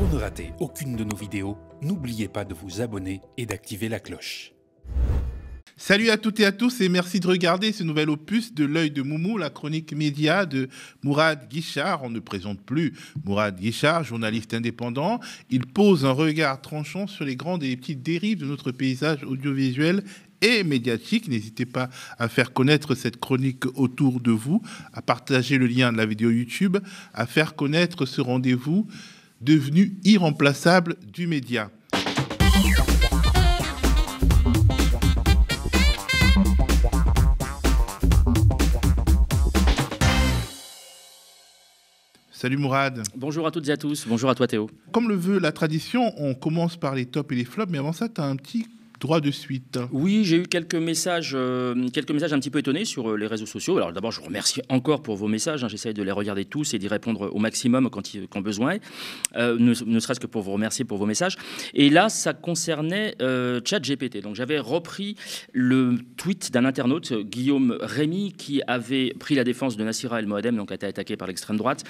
Pour ne rater aucune de nos vidéos, n'oubliez pas de vous abonner et d'activer la cloche. Salut à toutes et à tous et merci de regarder ce nouvel opus de l'œil de Moumou, la chronique média de Mourad Guichard. On ne présente plus Mourad Guichard, journaliste indépendant. Il pose un regard tranchant sur les grandes et les petites dérives de notre paysage audiovisuel et médiatique. N'hésitez pas à faire connaître cette chronique autour de vous, à partager le lien de la vidéo YouTube, à faire connaître ce rendez-vous devenu irremplaçable du média. Salut Mourad. Bonjour à toutes et à tous, bonjour à toi Théo. Comme le veut la tradition, on commence par les tops et les flops, mais avant ça, tu as un petit droit de suite. Oui, j'ai eu quelques messages un petit peu étonnés sur les réseaux sociaux. Alors d'abord, je vous remercie encore pour vos messages. J'essaye de les regarder tous et d'y répondre au maximum quand besoin est, ne serait-ce que pour vous remercier pour vos messages. Et là, ça concernait ChatGPT. Donc j'avais repris le tweet d'un internaute, Guillaume Rémy, qui avait pris la défense de Nassira El Moadem, donc a été attaqué par l'extrême droite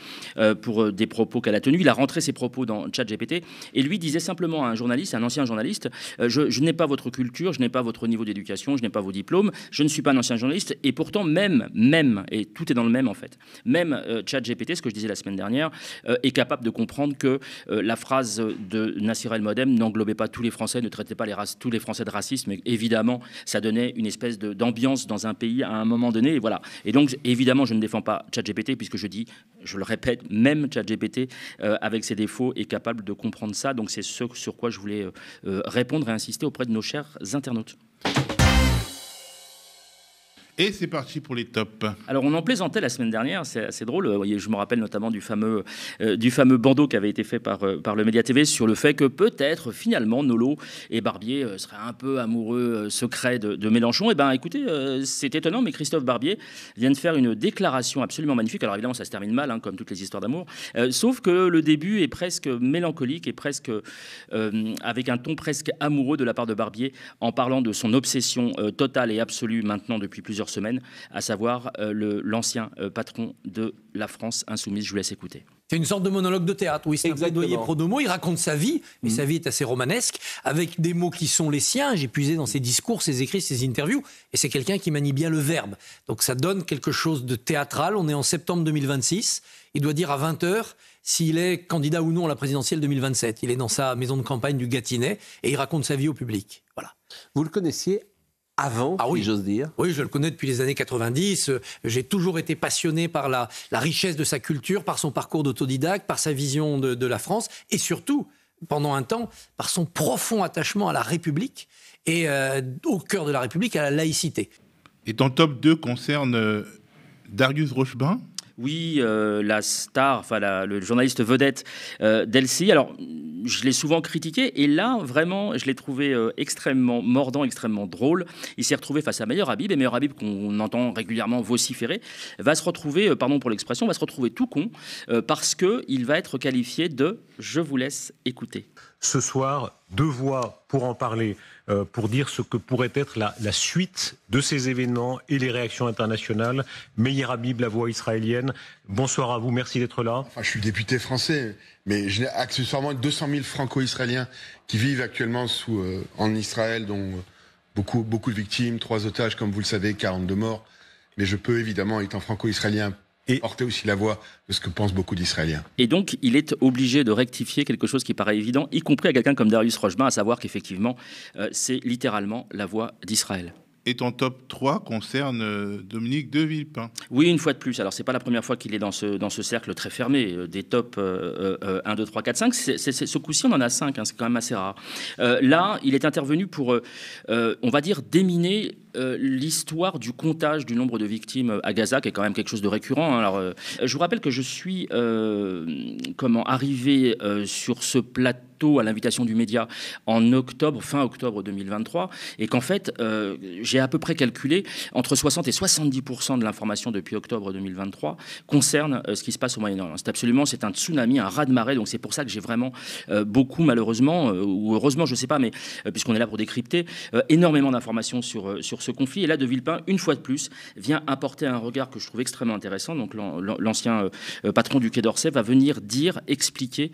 pour des propos qu'elle a tenus. Il a rentré ses propos dans ChatGPT et lui disait simplement à un journaliste, un ancien journaliste, je n'ai pas votre culture, je n'ai pas votre niveau d'éducation, je n'ai pas vos diplômes, je ne suis pas un ancien journaliste, et pourtant même, et tout est dans le même en fait, même ChatGPT, ce que je disais la semaine dernière, est capable de comprendre que la phrase de Nassira El Moadem n'englobait pas tous les Français, ne traitait pas tous les Français de racistes, mais évidemment, ça donnait une espèce d'ambiance dans un pays à un moment donné, et voilà. Et donc, évidemment, je ne défends pas ChatGPT, puisque je dis, je le répète, même ChatGPT, avec ses défauts, est capable de comprendre ça, donc c'est ce sur quoi je voulais répondre et insister auprès de nos chers internautes. Et c'est parti pour les tops. Alors on en plaisantait la semaine dernière, c'est assez drôle. Je me rappelle notamment du fameux bandeau qui avait été fait par le Média TV sur le fait que peut-être finalement Nolo et Barbier seraient un peu amoureux secrets de Mélenchon. Et ben écoutez, c'est étonnant, mais Christophe Barbier vient de faire une déclaration absolument magnifique. Alors évidemment ça se termine mal, comme toutes les histoires d'amour, sauf que le début est presque mélancolique et presque avec un ton presque amoureux de la part de Barbier en parlant de son obsession totale et absolue maintenant depuis plusieurs semaines, à savoir l'ancien patron de la France insoumise. Je vous laisse écouter. C'est une sorte de monologue de théâtre, oui, c'est un plaidoyer pro-domo. Il raconte sa vie, mais sa vie est assez romanesque, avec des mots qui sont les siens. J'ai puisé dans ses discours, ses écrits, ses interviews, et c'est quelqu'un qui manie bien le verbe. Donc ça donne quelque chose de théâtral. On est en septembre 2026. Il doit dire à 20h s'il est candidat ou non à la présidentielle 2027. Il est dans sa maison de campagne du Gâtinais et il raconte sa vie au public. Voilà. Vous le connaissiez avant, oui. Si j'ose dire. Oui, je le connais depuis les années 90. J'ai toujours été passionné par la richesse de sa culture, par son parcours d'autodidacte, par sa vision de la France et surtout, pendant un temps, par son profond attachement à la République et au cœur de la République, à la laïcité. Et ton top 2 concerne Darius Rochebin. Oui, la star, enfin le journaliste vedette d'LCI. Alors, je l'ai souvent critiqué et là, vraiment, je l'ai trouvé extrêmement mordant, extrêmement drôle. Il s'est retrouvé face à Meyer Habib et Meyer Habib, qu'on entend régulièrement vociférer, va se retrouver, pardon pour l'expression, va se retrouver tout con parce qu'il va être qualifié de « je vous laisse écouter ». Ce soir, 2 voix pour en parler, pour dire ce que pourrait être la suite de ces événements et les réactions internationales. Meyer Habib, la voix israélienne. Bonsoir à vous, merci d'être là. Enfin, je suis député français, mais j'ai accessoirement 200 000 franco-israéliens qui vivent actuellement en Israël, dont beaucoup de victimes, 3 otages, comme vous le savez, 42 morts. Mais je peux évidemment, étant franco-israélien, porter aussi la voix de ce que pensent beaucoup d'Israéliens. Et donc, il est obligé de rectifier quelque chose qui paraît évident, y compris à quelqu'un comme Darius Rochebin, à savoir qu'effectivement, c'est littéralement la voix d'Israël. Et ton top 3 concerne Dominique de Villepin. Oui, une fois de plus. Alors, c'est pas la première fois qu'il est dans ce cercle très fermé des tops 1, 2, 3, 4, 5. Ce coup-ci, on en a 5. C'est quand même assez rare. Là, il est intervenu pour, on va dire, déminer l'histoire du comptage du nombre de victimes à Gaza, qui est quand même quelque chose de récurrent. Alors, je vous rappelle que je suis arrivé sur ce plateau à l'invitation du média en octobre, fin octobre 2023, et qu'en fait, j'ai à peu près calculé entre 60 et 70% de l'information depuis octobre 2023 concerne ce qui se passe au Moyen-Orient. C'est un tsunami, un raz-de-marée, donc c'est pour ça que j'ai vraiment beaucoup, malheureusement, ou heureusement, je ne sais pas, mais puisqu'on est là pour décrypter, énormément d'informations sur sur ce conflit. Et là, De Villepin, une fois de plus, vient apporter un regard que je trouve extrêmement intéressant. Donc l'ancien patron du Quai d'Orsay va venir expliquer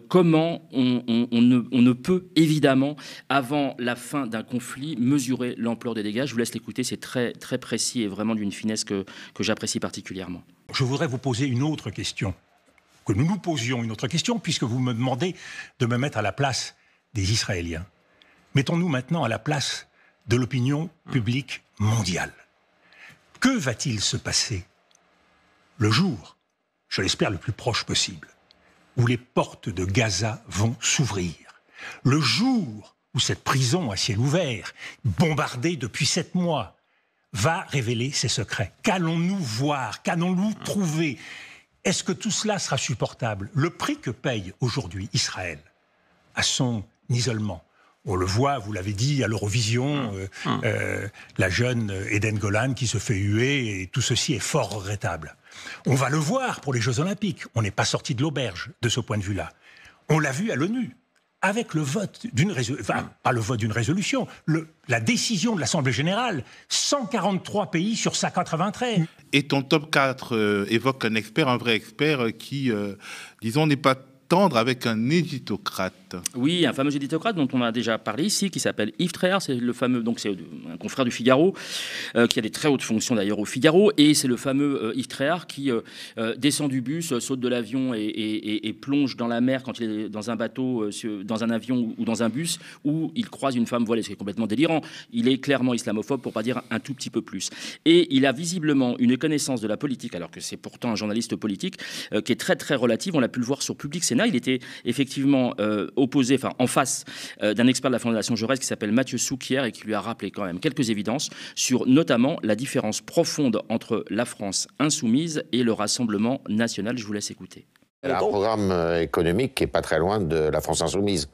comment on ne peut évidemment, avant la fin d'un conflit, mesurer l'ampleur des dégâts. Je vous laisse l'écouter, c'est très, très précis et vraiment d'une finesse que j'apprécie particulièrement. Je voudrais vous poser une autre question, que nous nous posions une autre question, puisque vous me demandez de me mettre à la place des Israéliens. Mettons-nous maintenant à la place de l'opinion publique mondiale. Que va-t-il se passer le jour, je l'espère le plus proche possible, où les portes de Gaza vont s'ouvrir? Le jour où cette prison à ciel ouvert, bombardée depuis 7 mois, va révéler ses secrets. Qu'allons-nous voir? Qu'allons-nous trouver? Est-ce que tout cela sera supportable? Le prix que paye aujourd'hui Israël à son isolement, on le voit, vous l'avez dit, à l'Eurovision, la jeune Eden Golan qui se fait huer, et tout ceci est fort regrettable. On va le voir pour les Jeux Olympiques. On n'est pas sorti de l'auberge de ce point de vue-là. On l'a vu à l'ONU, avec le vote d'une résolution, enfin, pas le vote d'une résolution, la décision de l'Assemblée Générale, 143 pays sur 193. Et ton top 4 évoque un expert, un vrai expert qui, disons, n'est pas tendre avec un égyptocrate. Oui, un fameux égyptocrate dont on a déjà parlé ici, qui s'appelle Yves Tréhard. C'est le fameux, donc c'est un confrère du Figaro, qui a des très hautes fonctions d'ailleurs au Figaro, et c'est le fameux Yves Tréhard qui descend du bus, saute de l'avion et plonge dans la mer quand il est dans un bateau, dans un avion ou dans un bus, où il croise une femme voilée. C'est complètement délirant. Il est clairement islamophobe, pour pas dire un tout petit peu plus. Et il a visiblement une connaissance de la politique, alors que c'est pourtant un journaliste politique, qui est très très relative. On l'a pu le voir sur Public Sénat. Il était effectivement opposé, enfin en face d'un expert de la Fondation Jaurès qui s'appelle Mathieu Souquier et qui lui a rappelé quand même quelques évidences sur notamment la différence profonde entre la France insoumise et le Rassemblement national. Je vous laisse écouter. Elle a un programme économique qui n'est pas très loin de la France insoumise.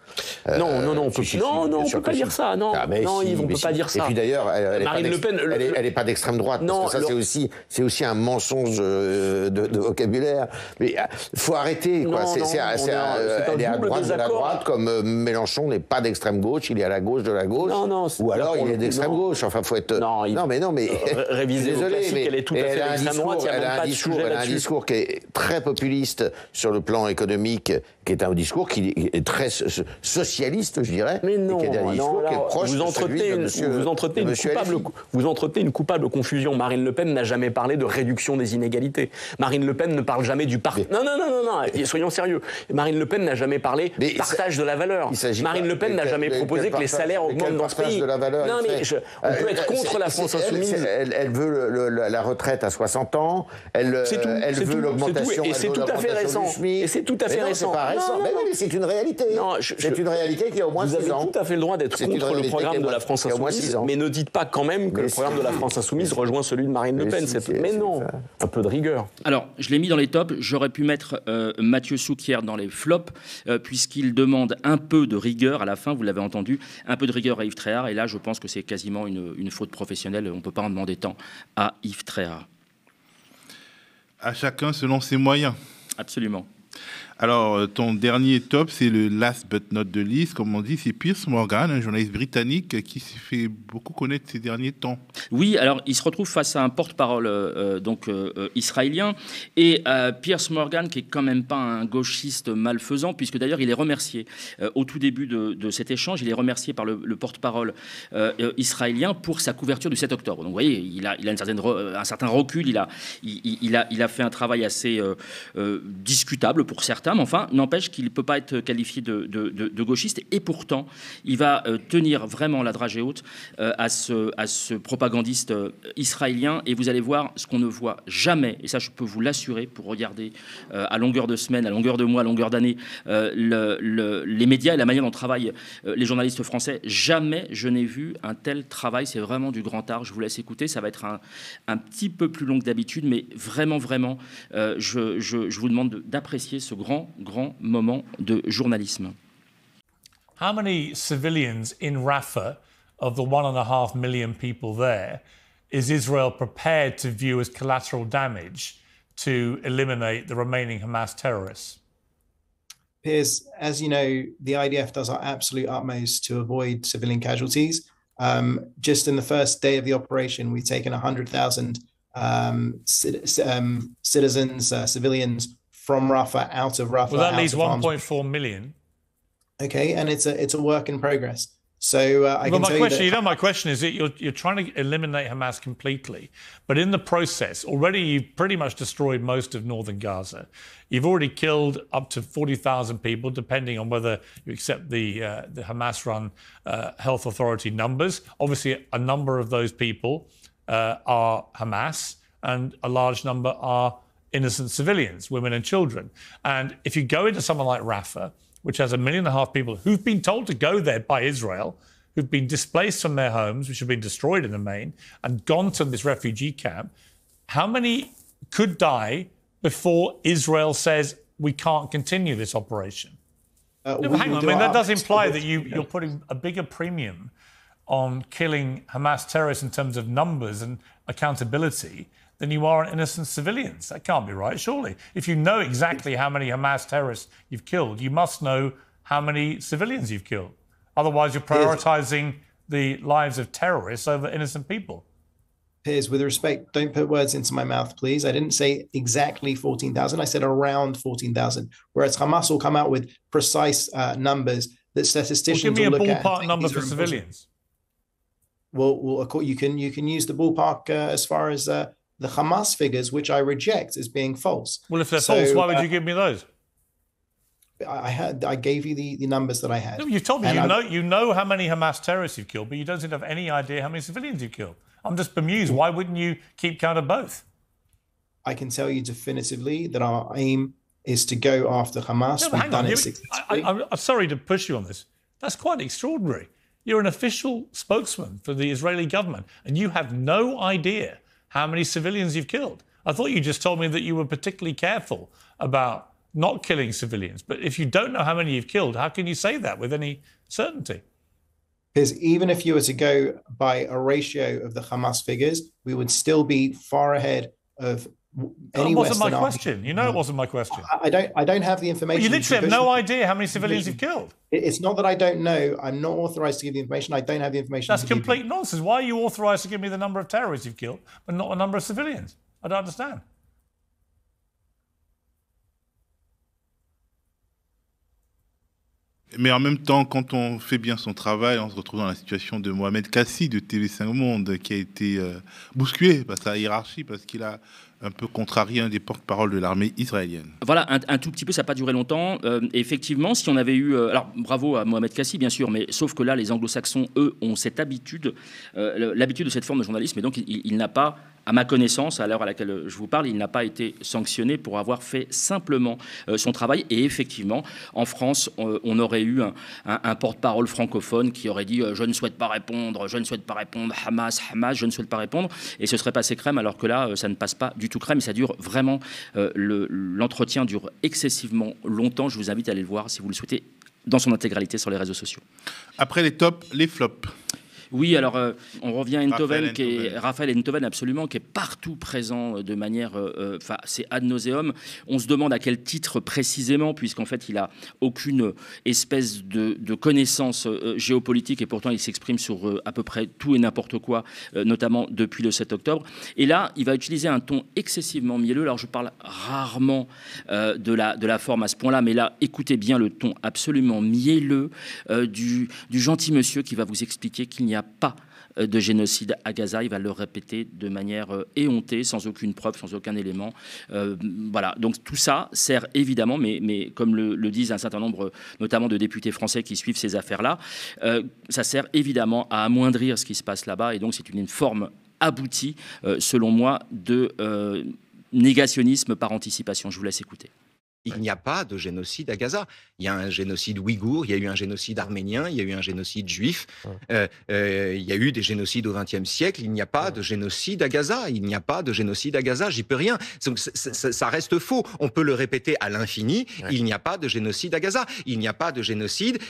Non, on peut pas dire ça. Non, Yves, on peut pas dire ça. Et puis d'ailleurs, Marine Le Pen, elle n'est pas d'extrême droite. Non, parce que ça, c'est aussi un mensonge de vocabulaire. Mais il faut arrêter. Quoi. Elle est à droite de la droite, comme Mélenchon n'est pas d'extrême gauche, il est à la gauche de la gauche. Ou alors il est d'extrême gauche. Enfin, faut être. Non, mais réviser vos classiques, elle est tout à fait d'extrême droite. Il y a même pas de sujet là-dessus. Elle a un discours qui est très populiste sur le plan économique, qui est un discours qui est très socialiste, je dirais. Mais non, qui est un discours qui est proche vous entretenez une coupable confusion. Marine Le Pen n'a jamais parlé de réduction des inégalités. Marine Le Pen ne parle jamais du partage. Non, soyons sérieux. Marine Le Pen n'a jamais parlé du partage de la valeur. Marine Le Pen n'a jamais proposé que les salaires augmentent dans ce pays. De la valeur, non, mais on peut être contre la France insoumise. Elle veut la retraite à 60 ans. Elle veut l'augmentation. Et c'est tout à fait récent. Et c'est tout à fait récent. C'est pas récent. Mais c'est une réalité. C'est une réalité qui a au moins 6 ans. Vous avez tout à fait le droit d'être contre le programme de la France insoumise, mais ne dites pas quand même que le programme de la France insoumise rejoint celui de Marine Le Pen. Mais non, un peu de rigueur. Alors, je l'ai mis dans les tops. J'aurais pu mettre Mathieu Souquier dans les flops, puisqu'il demande un peu de rigueur à la fin. Vous l'avez entendu, un peu de rigueur à Yves Tréhard. Et là, je pense que c'est quasiment une faute professionnelle. On ne peut pas en demander tant à Yves Tréhard. À chacun selon ses moyens. Absolument. Alors, ton dernier top, c'est le last but not the least, comme on dit, c'est Piers Morgan, un journaliste britannique qui s'est fait beaucoup connaître ces derniers temps. Oui, alors il se retrouve face à un porte-parole israélien, et Piers Morgan, qui est quand même pas un gauchiste malfaisant, puisque d'ailleurs il est remercié au tout début de cet échange, il est remercié par le porte-parole israélien pour sa couverture du 7 octobre. Donc vous voyez, il a un certain recul, il a fait un travail assez discutable pour certains, mais enfin, n'empêche qu'il ne peut pas être qualifié de gauchiste, et pourtant, il va tenir vraiment la dragée haute à ce propagandiste israélien, et vous allez voir ce qu'on ne voit jamais, et ça je peux vous l'assurer, pour regarder à longueur de semaine, à longueur de mois, à longueur d'année, les médias et la manière dont travaillent les journalistes français. Jamais je n'ai vu un tel travail, c'est vraiment du grand art. Je vous laisse écouter, ça va être un petit peu plus long que d'habitude, mais vraiment, je vous demande d'apprécier ce grand moment de journalisme. How many civilians in Rafah, of the 1.5 million people there, is Israel prepared to view as collateral damage to eliminate the remaining Hamas terrorists? Piers, as you know, the IDF does our absolute utmost to avoid civilian casualties. Just in the first day of the operation, we've taken 100,000 citizens, civilians from Rafah, out of Rafah. Well, that leaves 1.4 million. Okay, and it's a work in progress. So I can tell you that... my question is that you're trying to eliminate Hamas completely, but in the process, already you've pretty much destroyed most of northern Gaza. You've already killed up to 40,000 people, depending on whether you accept the Hamas-run health authority numbers. Obviously, a number of those people are Hamas, and a large number are innocent civilians, women and children. And if you go into someone like Rafah, which has 1.5 million people who've been told to go there by Israel, who've been displaced from their homes, which have been destroyed in the main, and gone to this refugee camp, how many could die before Israel says we can't continue this operation? Hang on, I mean, that does imply that you're putting a bigger premium on killing Hamas terrorists in terms of numbers and accountability than you are on innocent civilians. That can't be right, surely. If you know exactly how many Hamas terrorists you've killed, you must know how many civilians you've killed. Otherwise, you're prioritising the lives of terrorists over innocent people. Piers, with respect, don't put words into my mouth, please. I didn't say exactly 14,000. I said around 14,000, whereas Hamas will come out with precise numbers that statisticians will look at. Give me a ballpark number for civilians. Well, you can use the ballpark as far as the Hamas figures, which I reject as being false. Well, if they're false, why would you give me those? I gave you the numbers that I had. No, you've told me you know how many Hamas terrorists you've killed, but you don't seem to have any idea how many civilians you've killed. I'm just bemused. Why wouldn't you keep count of both? I can tell you definitively that our aim is to go after Hamas. No, hang on. I'm sorry to push you on this. That's quite extraordinary. You're an official spokesman for the Israeli government, and you have no idea how many civilians you've killed. I thought you just told me that you were particularly careful about not killing civilians. But if you don't know how many you've killed, how can you say that with any certainty? Because even if you were to go by a ratio of the Hamas figures, we would still be far ahead of any Western army. That wasn't my question. You know it wasn't my question. I don't have the information. Well, you literally have no idea how many civilians you've killed. It's not that I don't know. I'm not authorized to give the information. I don't have the information. That's complete nonsense. Why are you authorized to give me the number of terrorists you've killed, but not the number of civilians? I don't understand. Mais en même temps, quand on fait bien son travail, on se retrouve dans la situation de Mohamed Kassi de TV5 Monde, qui a été bousculé par sa hiérarchie parce qu'il a un peu contrarié un des porte-parole de l'armée israélienne. Voilà, un tout petit peu, ça n'a pas duré longtemps. Et effectivement, si on avait eu... alors, bravo à Mohamed Kassi, bien sûr, mais sauf que là, les anglo-saxons, eux, ont cette habitude, l'habitude de cette forme de journalisme, et donc il n'a pas, à ma connaissance, à l'heure à laquelle je vous parle, il n'a pas été sanctionné pour avoir fait simplement son travail. Et effectivement, en France, on aurait eu un porte-parole francophone qui aurait dit « je ne souhaite pas répondre, je ne souhaite pas répondre, Hamas, Hamas, je ne souhaite pas répondre », et ce serait passé crème, alors que là, ça ne passe pas du tout crème, et ça dure vraiment, l'entretien dure excessivement longtemps. Je vous invite à aller le voir si vous le souhaitez, dans son intégralité sur les réseaux sociaux. Après les tops, les flops. Oui, alors on revient à Enthoven, Raphaël Enthoven, absolument, qui est partout présent de manière, c'est ad nauseum. On se demande à quel titre précisément, puisqu'en fait il a aucune espèce de connaissance géopolitique, et pourtant il s'exprime sur à peu près tout et n'importe quoi, notamment depuis le 7 octobre. Et là, il va utiliser un ton excessivement mielleux. Alors je parle rarement de la forme à ce point-là, mais là, écoutez bien le ton absolument mielleux du gentil monsieur qui va vous expliquer qu'il n'y a pas de génocide à Gaza. Il va le répéter de manière éhontée, sans aucune preuve, sans aucun élément. Voilà. Donc tout ça sert évidemment, mais comme le disent un certain nombre, notamment de députés français qui suivent ces affaires-là, ça sert évidemment à amoindrir ce qui se passe là-bas. Et donc c'est une forme aboutie, selon moi, de négationnisme par anticipation. Je vous laisse écouter. Il n'y a pas de génocide à Gaza. Il y a un génocide ouïghour, il y a eu un génocide arménien, il y a eu un génocide juif, il y a eu des génocides au XXe siècle. Il n'y a pas de génocide à Gaza. Il n'y a pas de génocide à Gaza. J'y peux rien. Donc, ça reste faux. On peut le répéter à l'infini. Il n'y a pas de génocide à Gaza. Il n'y a pas de génocide.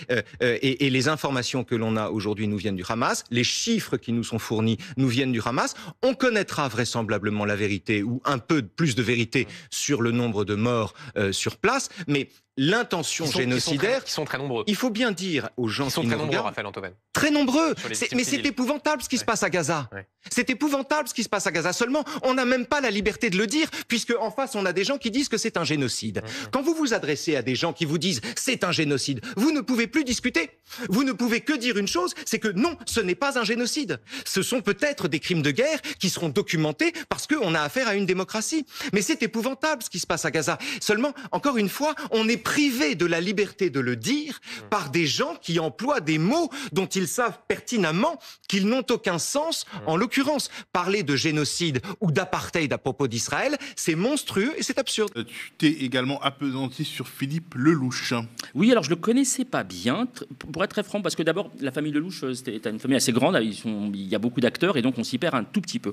Et les informations que l'on a aujourd'hui nous viennent du Hamas. Les chiffres qui nous sont fournis nous viennent du Hamas. On connaîtra vraisemblablement la vérité ou un peu plus de vérité sur le nombre de morts sur place, mais l'intention génocidaire. Qui sont très nombreux. Il faut bien dire aux gens qui sont très nombreux, Raphaël Antoven. Très nombreux. Mais c'est épouvantable ce qui se passe à Gaza. Ouais. C'est épouvantable ce qui se passe à Gaza. Seulement, on n'a même pas la liberté de le dire, puisque en face, on a des gens qui disent que c'est un génocide. Quand vous vous adressez à des gens qui vous disent c'est un génocide, vous ne pouvez plus discuter. Vous ne pouvez que dire une chose, c'est que non, ce n'est pas un génocide. Ce sont peut-être des crimes de guerre qui seront documentés parce qu'on a affaire à une démocratie. Mais c'est épouvantable ce qui se passe à Gaza. Seulement, encore une fois, on est privé de la liberté de le dire par des gens qui emploient des mots dont ils savent pertinemment qu'ils n'ont aucun sens. En l'occurrence, parler de génocide ou d'apartheid à propos d'Israël, c'est monstrueux et c'est absurde. Tu t'es également appesanti sur Philippe Lelouch. Oui, alors je le connaissais pas bien, pour être très franc, parce que d'abord, la famille Lelouch, c'était une famille assez grande, il y a beaucoup d'acteurs, et donc on s'y perd un tout petit peu.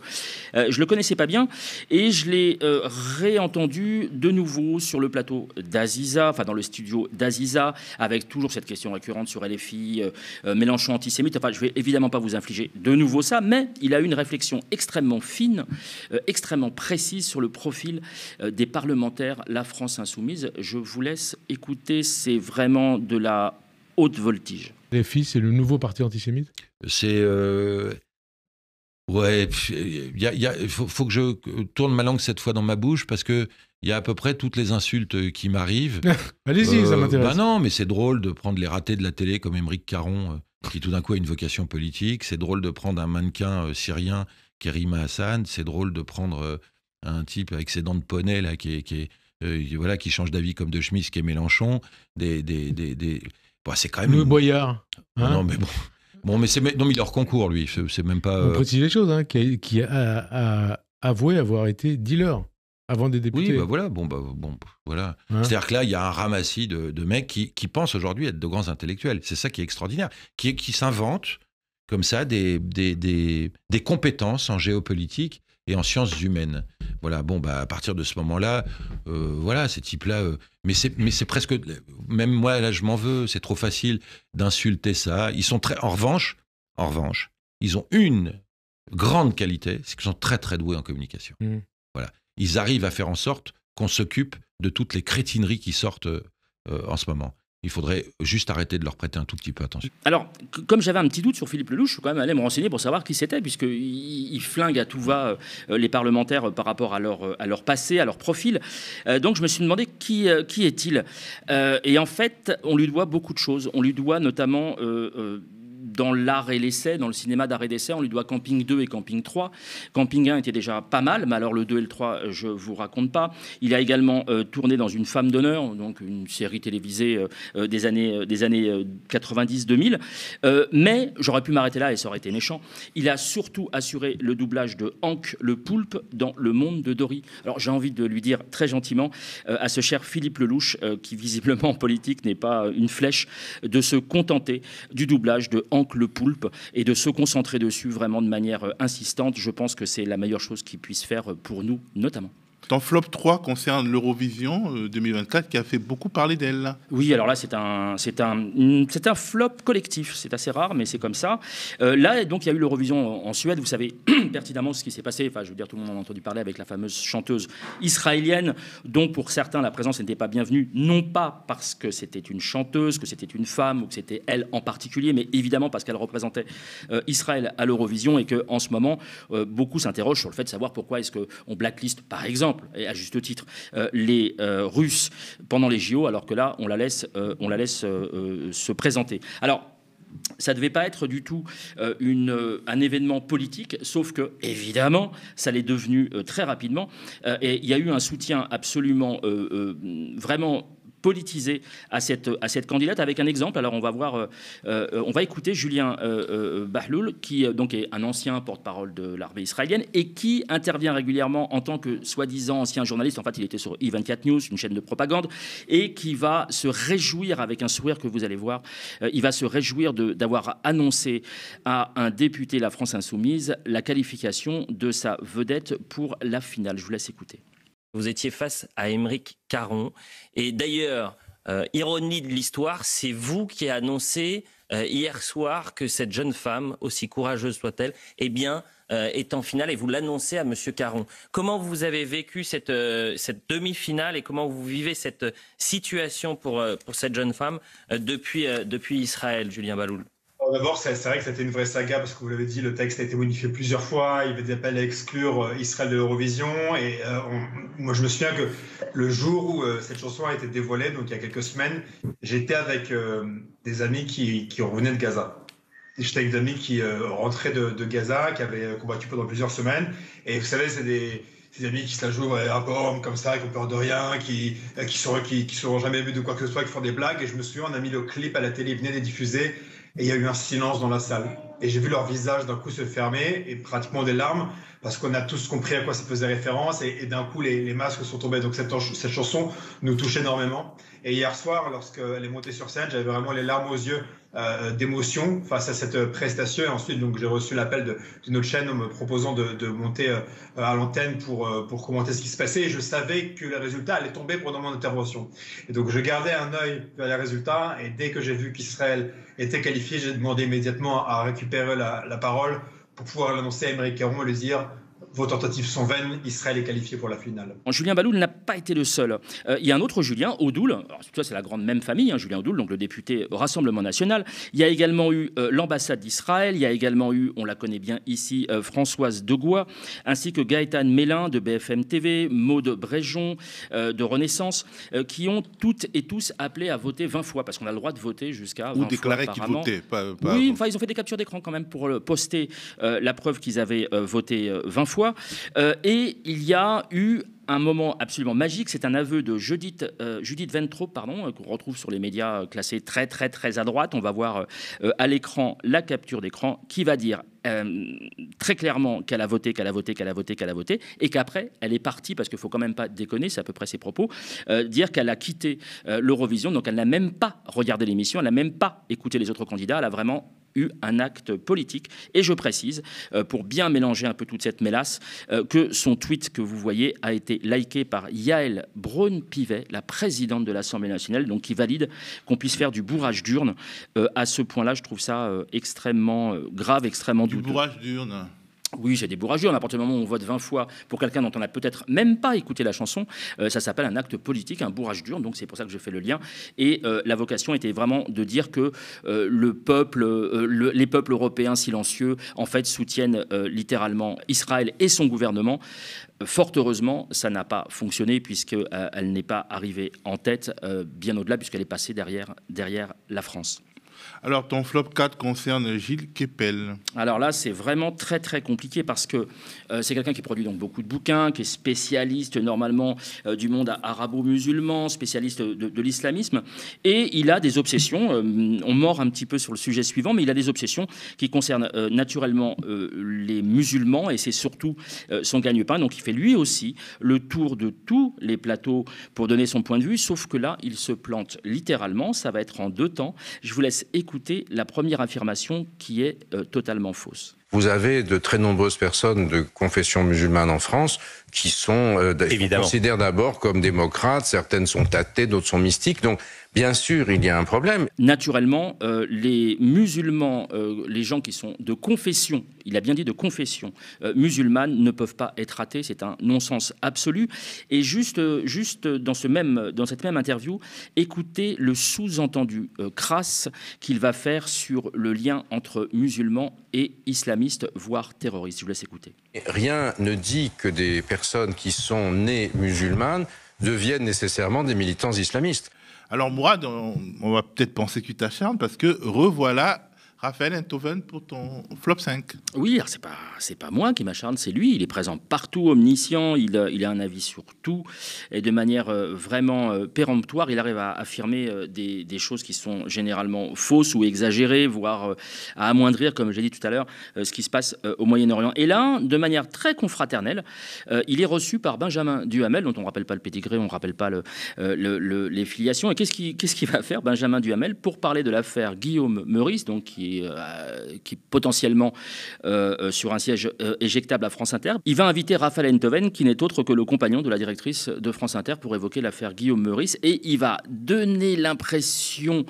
Je le connaissais pas bien, et je l'ai réentendu de nouveau sur le plateau d'Aziza, enfin dans le studio d'Aziza, avec toujours cette question récurrente sur LFI, Mélenchon antisémite. Enfin, je vais évidemment pas vous infliger de nouveau ça, mais il a eu une réflexion extrêmement fine, extrêmement précise sur le profil des parlementaires La France Insoumise. Je vous laisse écouter, c'est vraiment de la haute voltige. LFI, c'est le nouveau parti antisémite ? C'est... Ouais, il faut que je tourne ma langue cette fois dans ma bouche parce que il y a à peu près toutes les insultes qui m'arrivent. Allez-y, ça m'intéresse. Bah non, mais c'est drôle de prendre les ratés de la télé comme Émeric Caron, qui tout d'un coup a une vocation politique. C'est drôle de prendre un mannequin syrien qui est Rima Hassan. C'est drôle de prendre un type avec ses dents de poney là, voilà, qui change d'avis comme de chemise, qui est Mélenchon. Bon, c'est quand même... Louis Boyard. Hein, non, mais bon... Bon, mais non, mais il est hors concours, lui. C'est même pas... On précise les choses, hein, qui a avoué avoir été dealer avant des députés. Oui, bah voilà. Bon, voilà. Hein? C'est-à-dire que là, il y a un ramassis de mecs qui pensent aujourd'hui être de grands intellectuels. C'est ça qui est extraordinaire. Qui s'inventent, comme ça, des compétences en géopolitique et en sciences humaines. Voilà, bon, bah, à partir de ce moment-là, voilà, ces types-là... mais c'est presque... Même moi, là, je m'en veux. C'est trop facile d'insulter ça. Ils sont très... En revanche, ils ont une grande qualité, c'est qu'ils sont très, très doués en communication. Voilà. Ils arrivent à faire en sorte qu'on s'occupe de toutes les crétineries qui sortent en ce moment. Il faudrait juste arrêter de leur prêter un tout petit peu attention. Alors, comme j'avais un petit doute sur Philippe Lelouch, je suis quand même allé me renseigner pour savoir qui c'était, puisqu'il flingue à tout va les parlementaires par rapport à leur passé, à leur profil. Donc, je me suis demandé qui est-il. Et en fait, on lui doit beaucoup de choses. On lui doit notamment... dans l'art et l'essai, dans le cinéma d'art et d'essai, on lui doit Camping 2 et Camping 3. Camping 1 était déjà pas mal, mais alors le 2 et le 3, je vous raconte pas. Il a également tourné dans Une femme d'honneur, donc une série télévisée des années 90-2000. Mais j'aurais pu m'arrêter là et ça aurait été méchant. Il a surtout assuré le doublage de Hank le Poulpe dans Le Monde de Dory. Alors j'ai envie de lui dire très gentiment à ce cher Philippe Lelouch, qui visiblement en politique n'est pas une flèche, de se contenter du doublage de Hank le Poulpe et de se concentrer dessus vraiment de manière insistante. Je pense que c'est la meilleure chose qu'il puisse faire pour nous, notamment. Ton flop 3 concerne l'Eurovision 2024 qui a fait beaucoup parler d'elle. Oui, alors là, c'est un flop collectif. C'est assez rare, mais c'est comme ça. Là, donc, il y a eu l'Eurovision en Suède. Vous savez pertinemment ce qui s'est passé. Enfin, je veux dire, tout le monde en a entendu parler avec la fameuse chanteuse israélienne, dont pour certains, la présence n'était pas bienvenue. Non pas parce que c'était une chanteuse, que c'était une femme ou que c'était elle en particulier, mais évidemment parce qu'elle représentait Israël à l'Eurovision et qu'en ce moment, beaucoup s'interrogent sur le fait de savoir pourquoi est-ce qu'on blacklist, par exemple, et à juste titre, les Russes pendant les JO, alors que là, on la laisse se présenter. Alors, ça ne devait pas être du tout un événement politique, sauf que, évidemment, ça l'est devenu très rapidement. Et il y a eu un soutien absolument, vraiment politisé à cette candidate avec un exemple. Alors on va écouter Julien Bahloul, qui donc est un ancien porte-parole de l'armée israélienne et qui intervient régulièrement en tant que soi-disant ancien journaliste. En fait, il était sur E24 News, une chaîne de propagande, et qui va se réjouir avec un sourire que vous allez voir. Il va se réjouir d'avoir annoncé à un député La France Insoumise la qualification de sa vedette pour la finale. Je vous laisse écouter. Vous étiez face à Émeric Caron. Et d'ailleurs, ironie de l'histoire, c'est vous qui avez annoncé hier soir que cette jeune femme, aussi courageuse soit-elle, eh bien, est en finale et vous l'annoncez à Monsieur Caron. Comment vous avez vécu cette demi-finale et comment vous vivez cette situation pour cette jeune femme depuis Israël, Julien Baloul? D'abord, c'est vrai que c'était une vraie saga parce que vous l'avez dit, le texte a été modifié plusieurs fois. Il y avait des appels à exclure Israël de l'Eurovision. Et moi, je me souviens que le jour où cette chanson a été dévoilée, donc il y a quelques semaines, j'étais avec des amis qui revenaient de Gaza. J'étais avec des amis qui rentraient de Gaza, qui avaient combattu pendant plusieurs semaines. Et vous savez, c'est des amis qui se la jouent à bombe comme ça, qui ont peur de rien, qui seront jamais vus de quoi que ce soit, qui font des blagues. Et je me souviens, on a mis le clip à la télé, il venait d'être diffusé. Et il y a eu un silence dans la salle. Et j'ai vu leur visage d'un coup se fermer et pratiquement des larmes parce qu'on a tous compris à quoi ça faisait référence et d'un coup les masques sont tombés. Donc cette chanson nous touche énormément. Et hier soir, lorsqu'elle est montée sur scène, j'avais vraiment les larmes aux yeux d'émotion face à cette prestation. Et ensuite, donc, j'ai reçu l'appel de notre chaîne en me proposant de monter à l'antenne pour commenter ce qui se passait. Et je savais que les résultats allaient tomber pendant mon intervention. Et donc, je gardais un œil vers les résultats. Et dès que j'ai vu qu'Israël était qualifié, j'ai demandé immédiatement à récupérer la parole pour pouvoir l'annoncer à Aymeric Caron et lui dire: vos tentatives sont vaines, Israël est qualifié pour la finale. Julien Baloul n'a pas été le seul. Il y a un autre Julien, Odoul, alors, ça c'est la grande même famille, Julien Odoul, donc le député au Rassemblement National. Il y a également eu l'ambassade d'Israël, il y a également eu, on la connaît bien ici, Françoise Degois, ainsi que Gaëtan Mélin de BFM TV, Maude Bréjon de Renaissance, qui ont toutes et tous appelé à voter 20 fois, parce qu'on a le droit de voter jusqu'à 20 fois. Ou déclarer qu'ils votaient. Oui, enfin ils ont fait des captures d'écran quand même pour poster la preuve qu'ils avaient voté 20 fois. Et il y a eu un moment absolument magique, c'est un aveu de Judith Ventrop, qu'on retrouve sur les médias classés très très très à droite. On va voir à l'écran la capture d'écran qui va dire très clairement qu'elle a voté, et qu'après elle est partie, parce qu'il ne faut quand même pas déconner, c'est à peu près ses propos, dire qu'elle a quitté l'Eurovision, donc elle n'a même pas regardé l'émission, elle n'a même pas écouté les autres candidats, elle a vraiment eu un acte politique. Et je précise, pour bien mélanger un peu toute cette mélasse, que son tweet que vous voyez a été liké par Yael Braun-Pivet, la présidente de l'Assemblée nationale, donc qui valide qu'on puisse faire du bourrage d'urne. À ce point-là, je trouve ça extrêmement grave, extrêmement douteux. Du bourrage d'urne. Oui, c'est des bourrages d'urne. À partir du moment où on vote 20 fois pour quelqu'un dont on n'a peut-être même pas écouté la chanson, ça s'appelle un acte politique, un bourrage d'urne. Donc c'est pour ça que je fais le lien. Et la vocation était vraiment de dire que les peuples européens silencieux, en fait, soutiennent littéralement Israël et son gouvernement. Fort heureusement, ça n'a pas fonctionné puisqu'elle n'est pas arrivée en tête, bien au-delà, puisqu'elle est passée derrière la France. Alors, ton flop 4 concerne Gilles Kepel. Alors là, c'est vraiment très, très compliqué parce que c'est quelqu'un qui produit donc beaucoup de bouquins, qui est spécialiste normalement du monde arabo-musulman, spécialiste de l'islamisme. Et il a des obsessions, on mord un petit peu sur le sujet suivant, mais il a des obsessions qui concernent naturellement les musulmans et c'est surtout son gagne-pain. Donc il fait lui aussi le tour de tous les plateaux pour donner son point de vue, sauf que là, il se plante littéralement. Ça va être en 2 temps. Je vous laisse écouter la première affirmation qui est totalement fausse. Vous avez de très nombreuses personnes de confession musulmane en France qui sont, qu'on considère d'abord comme démocrates, certaines sont athées, d'autres sont mystiques, donc bien sûr il y a un problème. Naturellement, les musulmans, les gens qui sont de confession, il a bien dit de confession musulmane, ne peuvent pas être athées, c'est un non-sens absolu. Et juste dans cette même interview, écoutez le sous-entendu crasse qu'il va faire sur le lien entre musulmans et islamistes, voire terroristes. Je vous laisse écouter. Rien ne dit que des personnes qui sont nées musulmanes deviennent nécessairement des militants islamistes. Alors Mourad, on va peut-être penser que tu t'acharnes parce que revoilà Raphaël Enthoven pour ton flop 5. Oui, alors c'est pas moi qui m'acharne, c'est lui. Il est présent partout, omniscient, il a un avis sur tout. Et de manière vraiment péremptoire, il arrive à affirmer des choses qui sont généralement fausses ou exagérées, voire à amoindrir, comme j'ai dit tout à l'heure, ce qui se passe au Moyen-Orient. Et là, de manière très confraternelle, il est reçu par Benjamin Duhamel, dont on ne rappelle pas le pédigré, on ne rappelle pas les filiations. Et qu'est-ce qu'il va faire, Benjamin Duhamel, pour parler de l'affaire Guillaume Meurice, donc qui qui est potentiellement sur un siège éjectable à France Inter. Il va inviter Raphaël Enthoven, qui n'est autre que le compagnon de la directrice de France Inter, pour évoquer l'affaire Guillaume Meurice. Et il va donner l'impression,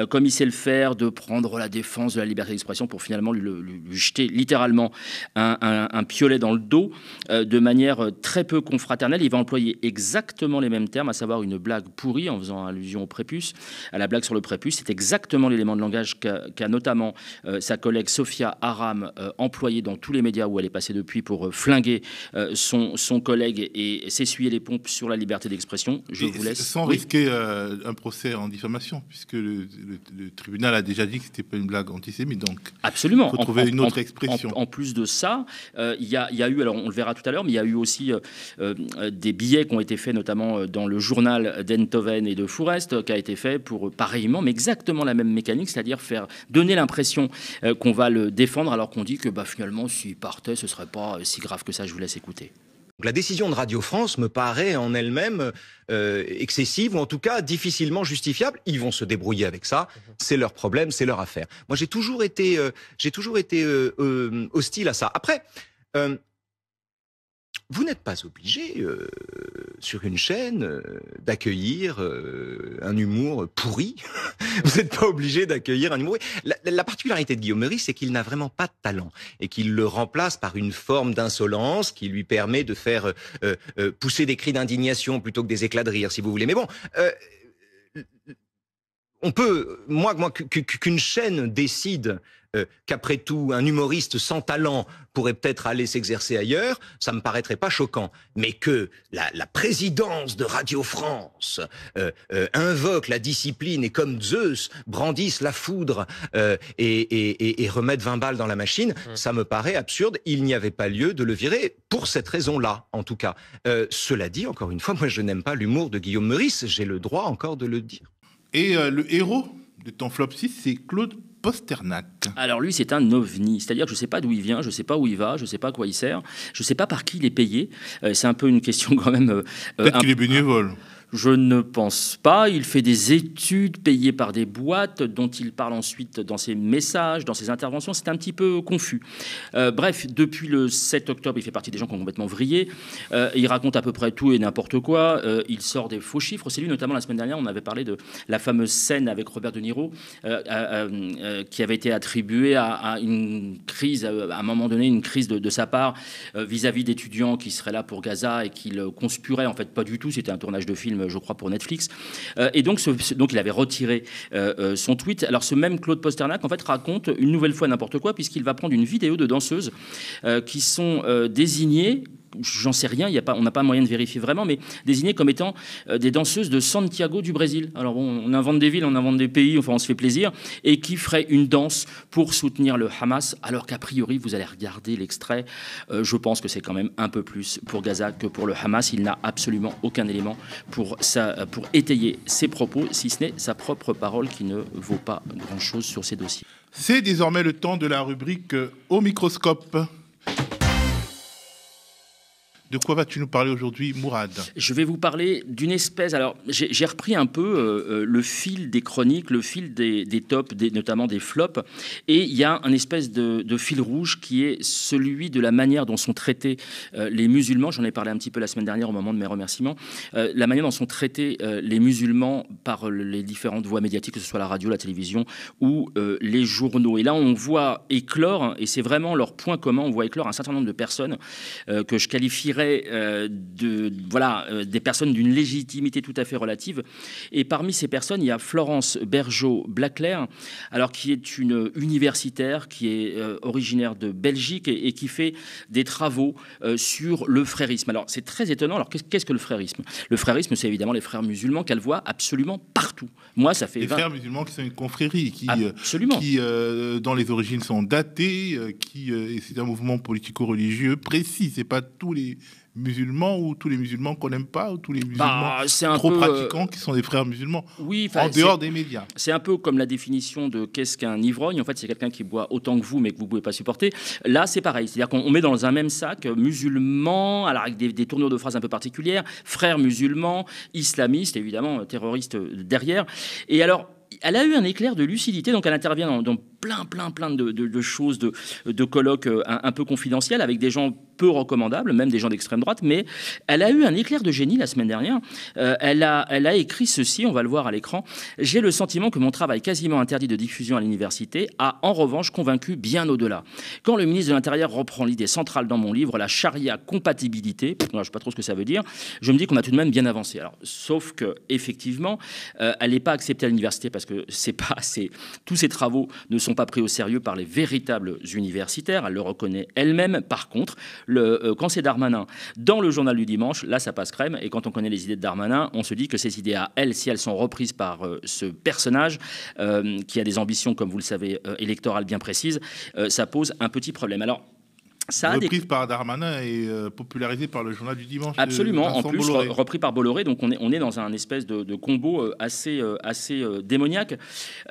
comme il sait le faire, de prendre la défense de la liberté d'expression pour finalement lui jeter littéralement un piolet dans le dos de manière très peu confraternelle. Il va employer exactement les mêmes termes, à savoir une blague pourrie, en faisant allusion au prépuce, à la blague sur le prépuce. C'est exactement l'élément de langage qu'a notamment sa collègue Sophia Aram employé dans tous les médias où elle est passée depuis pour flinguer son collègue et s'essuyer les pompes sur la liberté d'expression. Je vous laisse. Sans risquer un procès en diffamation, puisque le tribunal a déjà dit que c'était pas une blague antisémite, donc absolument. Il faut trouver une autre expression. En plus de ça, il y a eu, alors on le verra tout à l'heure, mais il y a eu aussi des billets qui ont été faits notamment dans le journal d'Enthoven et de Fourest, qui a été fait pour pareillement, mais exactement la même mécanique, c'est-à-dire donner l'impression qu'on va le défendre alors qu'on dit que finalement s'il partait ce serait pas si grave que ça. Je vous laisse écouter. La décision de Radio France me paraît en elle-même excessive ou en tout cas difficilement justifiable. Ils vont se débrouiller avec ça, c'est leur problème, c'est leur affaire. Moi j'ai toujours été hostile à ça. Après, vous n'êtes pas obligé sur une chaîne d'accueillir un humour pourri. Vous n'êtes pas obligé d'accueillir un humour. La particularité de Guillaume Meurice, c'est qu'il n'a vraiment pas de talent et qu'il le remplace par une forme d'insolence qui lui permet de faire pousser des cris d'indignation plutôt que des éclats de rire, si vous voulez. Mais bon, on peut, qu'une chaîne décide qu'après tout, un humoriste sans talent pourrait peut-être aller s'exercer ailleurs, ça me paraîtrait pas choquant. Mais que la présidence de Radio France invoque la discipline et comme Zeus brandisse la foudre et remette 20 balles dans la machine, ça me paraît absurde. Il n'y avait pas lieu de le virer pour cette raison-là, en tout cas. Cela dit, encore une fois, moi je n'aime pas l'humour de Guillaume Meurice, j'ai le droit encore de le dire. Et le héros de ton flop 6, c'est Claude Pasternak. Alors lui, c'est un ovni, c'est-à-dire que je ne sais pas d'où il vient, je ne sais pas où il va, je ne sais pas à quoi il sert, je ne sais pas par qui il est payé. C'est un peu une question quand même... Peut-être qu'il est bénévole. Je ne pense pas. Il fait des études payées par des boîtes dont il parle ensuite dans ses messages, dans ses interventions. C'est un petit peu confus. Bref, depuis le 7 octobre, il fait partie des gens qui ont complètement vrillé. Il raconte à peu près tout et n'importe quoi. Il sort des faux chiffres. C'est lui, notamment la semaine dernière, on avait parlé de la fameuse scène avec Robert De Niro qui avait été attribuée à une crise, à un moment donné, une crise de sa part vis-à-vis d'étudiants qui seraient là pour Gaza et qu'il conspirait. En fait, pas du tout. C'était un tournage de film, je crois, pour Netflix. Et donc il avait retiré son tweet. Alors ce même Claude Pasternak, en fait, raconte une nouvelle fois n'importe quoi, puisqu'il va prendre une vidéo de danseuses qui sont désignées, j'en sais rien, on n'a pas moyen de vérifier vraiment, mais désignées comme étant des danseuses de Santiago du Brésil. Alors bon, on invente des villes, on invente des pays, enfin on se fait plaisir, et qui ferait une danse pour soutenir le Hamas, alors qu'a priori, vous allez regarder l'extrait, je pense que c'est quand même un peu plus pour Gaza que pour le Hamas. Il n'a absolument aucun élément pour étayer ses propos, si ce n'est sa propre parole qui ne vaut pas grand-chose sur ces dossiers. C'est désormais le temps de la rubrique Au microscope. De quoi vas-tu nous parler aujourd'hui, Mourad ? Je vais vous parler d'une espèce... Alors, j'ai repris un peu le fil des chroniques, le fil des tops, notamment des flops, et il y a un espèce de fil rouge qui est celui de la manière dont sont traités les musulmans. J'en ai parlé un petit peu la semaine dernière au moment de mes remerciements. La manière dont sont traités les musulmans par les différentes voies médiatiques, que ce soit la radio, la télévision ou les journaux. Et là, on voit éclore, et c'est vraiment leur point commun, on voit éclore un certain nombre de personnes que je qualifierais des personnes d'une légitimité tout à fait relative. Et parmi ces personnes, il y a Florence Bergeau-Blaclair, alors qui est une universitaire, qui est originaire de Belgique et qui fait des travaux sur le frérisme. Alors c'est très étonnant. Alors qu'est-ce que le frérisme ? Le frérisme, c'est évidemment les frères musulmans qu'elle voit absolument partout. Moi, ça fait les frères musulmans qui sont une confrérie, qui dans les origines sont datés, et c'est un mouvement politico-religieux précis. C'est pas tous les musulmans ou tous les musulmans qu'on n'aime pas ou tous les musulmans pratiquants qui sont des frères musulmans en dehors des médias. C'est un peu comme la définition de qu'est-ce qu'un ivrogne. En fait, c'est quelqu'un qui boit autant que vous mais que vous ne pouvez pas supporter. Là, c'est pareil. C'est-à-dire qu'on met dans un même sac musulmans, alors avec des tournures de phrases un peu particulières, frères musulmans, islamistes, évidemment, terroristes derrière. Et alors, elle a eu un éclair de lucidité, donc elle intervient dans plein de choses, de colloques un peu confidentiels avec des gens peu recommandables, même des gens d'extrême droite, mais elle a eu un éclair de génie la semaine dernière. Elle a écrit ceci, on va le voir à l'écran. « J'ai le sentiment que mon travail quasiment interdit de diffusion à l'université a en revanche convaincu bien au-delà. Quand le ministre de l'Intérieur reprend l'idée centrale dans mon livre, la charia compatibilité, je ne sais pas trop ce que ça veut dire, je me dis qu'on a tout de même bien avancé. » Alors, sauf que effectivement, elle n'est pas acceptée à l'université parce que tous ces travaux ne sont pas pris au sérieux par les véritables universitaires. Elle le reconnaît elle-même. Par contre, quand c'est Darmanin dans le journal du dimanche, là ça passe crème. Et quand on connaît les idées de Darmanin, on se dit que ces idées à elle, si elles sont reprises par ce personnage qui a des ambitions, comme vous le savez, électorales bien précises, ça pose un petit problème. Alors, reprise par Darmanin et popularisé par le journal du dimanche. Absolument, en plus repris par Bolloré, donc on est dans un espèce de combo assez démoniaque.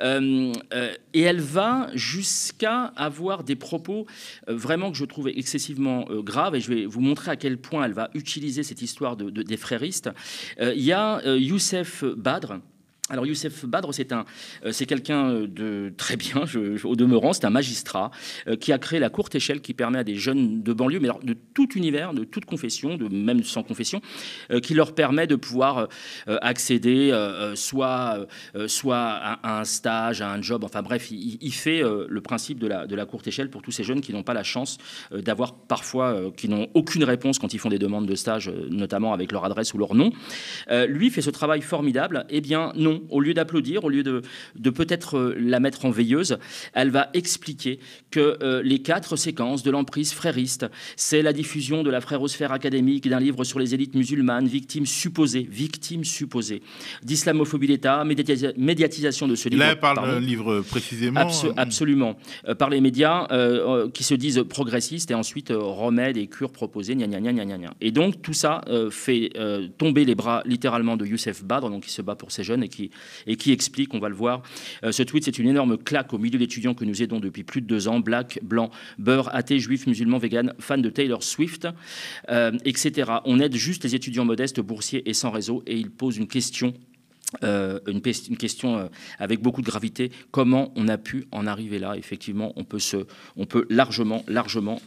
Et elle va jusqu'à avoir des propos vraiment que je trouve excessivement graves, et je vais vous montrer à quel point elle va utiliser cette histoire des fréristes. Il y a Youssef Badr. Alors Youssef Badr, c'est quelqu'un de très bien, au demeurant, c'est un magistrat qui a créé la courte échelle qui permet à des jeunes de banlieue, mais alors de tout univers, de toute confession, même sans confession, qui leur permet de pouvoir accéder soit à un stage, à un job, enfin bref, il fait le principe de la courte échelle pour tous ces jeunes qui n'ont pas la chance d'avoir parfois, qui n'ont aucune réponse quand ils font des demandes de stage, notamment avec leur adresse ou leur nom. Lui fait ce travail formidable. Eh bien non. Au lieu d'applaudir, au lieu de peut-être la mettre en veilleuse, elle va expliquer que les 4 séquences de l'emprise frériste, c'est la diffusion de la frérosphère académique d'un livre sur les élites musulmanes, victimes supposées d'islamophobie d'État, médiatisation de ce livre. Là, elle parle d'un livre précisément. Absolument. Par les médias qui se disent progressistes et ensuite remèdes et cures proposées, gna gna gna gna gna. Et donc tout ça fait tomber les bras littéralement de Youssef Badr, donc qui se bat pour ces jeunes et qui explique, on va le voir. Ce tweet, c'est une énorme claque au milieu d'étudiants que nous aidons depuis plus de 2 ans, black, blanc, beurre, athée, juif, musulman, vegan, fan de Taylor Swift, etc. On aide juste les étudiants modestes, boursiers et sans réseau, et il pose une question. Une question avec beaucoup de gravité. Comment on a pu en arriver là? Effectivement, on peut largement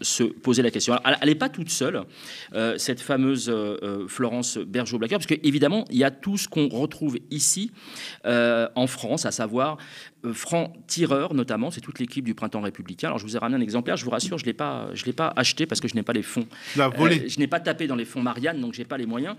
se poser la question. Alors, elle n'est pas toute seule, cette fameuse Florence Bergeau-Blacker, parce qu'évidemment, il y a tout ce qu'on retrouve ici en France, à savoir franc-tireur notamment, c'est toute l'équipe du Printemps républicain. Alors je vous ai ramené un exemplaire, je vous rassure, je l'ai pas acheté parce que je n'ai pas les fonds. Je n'ai pas tapé dans les fonds Marianne, donc j'ai pas les moyens.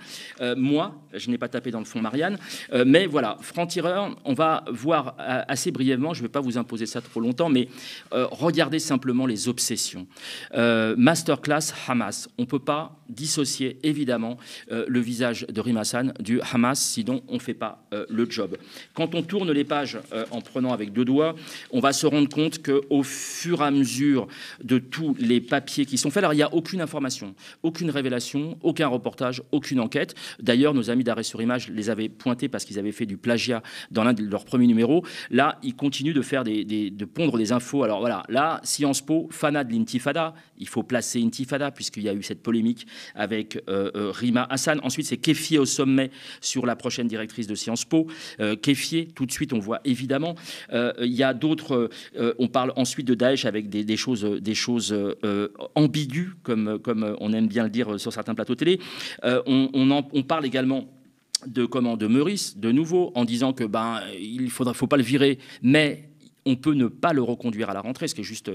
Moi, je n'ai pas tapé dans le fonds Marianne, mais voilà, franc-tireur, on va voir assez brièvement, je ne vais pas vous imposer ça trop longtemps, mais regardez simplement les obsessions. Masterclass Hamas, on ne peut pas dissocier évidemment le visage de Rima Hassan du Hamas, sinon on ne fait pas le job. Quand on tourne les pages en prenant avec 2 doigts, on va se rendre compte qu'au fur et à mesure de tous les papiers qui sont faits, alors il n'y a aucune information, aucune révélation, aucun reportage, aucune enquête. D'ailleurs, nos amis d'Arrêt sur Image les avaient pointés parce qu'ils avaient fait du plagiat dans l'un de leurs premiers numéros. Là, ils continuent de faire de pondre des infos. Alors voilà, là, Sciences Po, fanat de l'intifada, il faut placer intifada puisqu'il y a eu cette polémique avec Rima Hassan. Ensuite, c'est Keffieh au sommet sur la prochaine directrice de Sciences Po. Keffieh, tout de suite, on voit évidemment. Il y a d'autres. On parle ensuite de Daesh avec des choses ambiguës, comme on aime bien le dire sur certains plateaux télé. On parle également de Meurice, de nouveau, en disant que il faut pas le virer, mais on peut ne pas le reconduire à la rentrée, ce qui est juste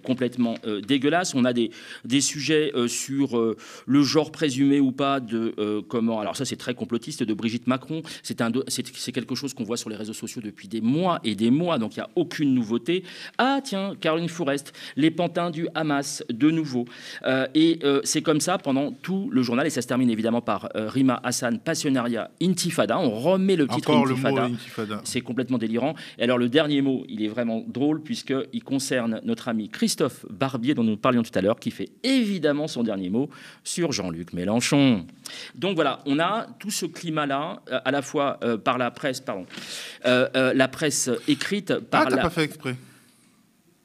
complètement dégueulasse. On a des sujets sur le genre présumé ou pas de comment. Alors ça, c'est très complotiste de Brigitte Macron. C'est quelque chose qu'on voit sur les réseaux sociaux depuis des mois et des mois. Donc il n'y a aucune nouveauté. Ah tiens, Caroline Fourest, les pantins du Hamas, de nouveau. Et c'est comme ça pendant tout le journal. Et ça se termine évidemment par Rima Hassan, Passionnariat, Intifada. On remet le titre Intifada. C'est complètement délirant. Et alors le dernier mot, il est vraiment drôle puisqu'il concerne notre ami Christophe Barbier dont nous parlions tout à l'heure, qui fait évidemment son dernier mot sur Jean-Luc Mélenchon. Donc voilà, on a tout ce climat-là, à la fois par la presse, la presse écrite par t'as pas fait exprès.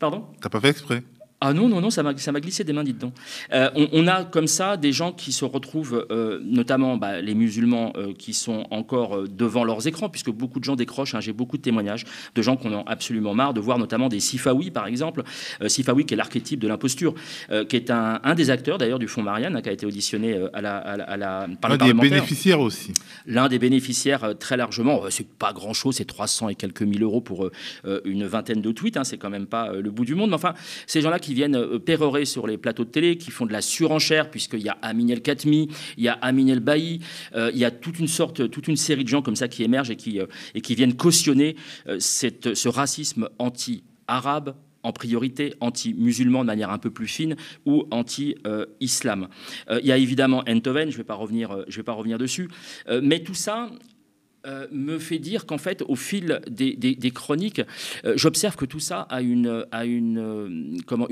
Pardon ? T'as pas fait exprès. Ah non, ça m'a glissé des mains, dites donc. On a comme ça des gens qui se retrouvent, notamment les musulmans qui sont encore devant leurs écrans, puisque beaucoup de gens décrochent. J'ai beaucoup de témoignages de gens qui en ont absolument marre de voir notamment des Sifawi, par exemple. Sifawi, qui est l'archétype de l'imposture, qui est un des acteurs d'ailleurs du Fonds Marianne, qui a été auditionné par le parlementaire. Un des bénéficiaires aussi. L'un des bénéficiaires très largement. C'est pas grand-chose, c'est 300 et quelques mille euros pour une vingtaine de tweets. C'est quand même pas le bout du monde. Mais enfin, ces gens-là qui viennent pérorer sur les plateaux de télé, qui font de la surenchère, puisqu'il y a Amin El Khatmi, il y a Amin El Bailly, il y a toute une série de gens comme ça qui émergent et qui viennent cautionner ce racisme anti-arabe, en priorité anti-musulman de manière un peu plus fine, ou anti-islam. Il y a évidemment Enthoven, je vais pas revenir dessus, mais tout ça me fait dire qu'en fait, au fil des chroniques, j'observe que tout ça a une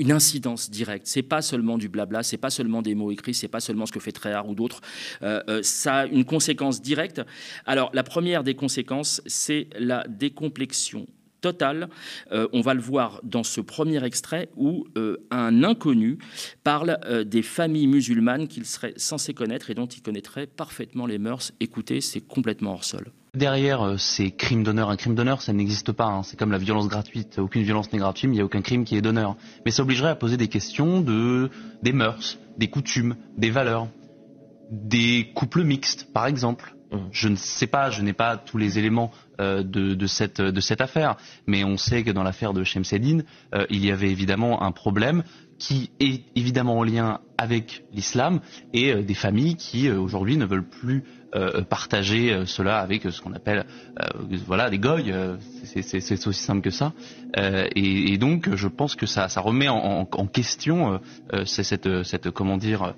incidence directe. C'est pas seulement du blabla, c'est pas seulement des mots écrits, c'est pas seulement ce que fait Tréhard ou d'autres. Ça a une conséquence directe. Alors, la première des conséquences, c'est la décomplexion totale. On va le voir dans ce premier extrait où un inconnu parle des familles musulmanes qu'il serait censé connaître et dont il connaîtrait parfaitement les mœurs. Écoutez, c'est complètement hors sol. Derrière ces crimes d'honneur, un crime d'honneur, ça n'existe pas. C'est comme la violence gratuite. Aucune violence n'est gratuite, mais il n'y a aucun crime qui est d'honneur. Mais ça obligerait à poser des questions des mœurs, des coutumes, des valeurs, des couples mixtes, par exemple. Je ne sais pas, je n'ai pas tous les éléments de cette affaire, mais on sait que dans l'affaire de Shemseddine, il y avait évidemment un problème qui est évidemment en lien avec l'islam et des familles qui aujourd'hui ne veulent plus partager cela avec ce qu'on appelle des goy, c'est aussi simple que ça, et donc je pense que ça remet en question cette comment dire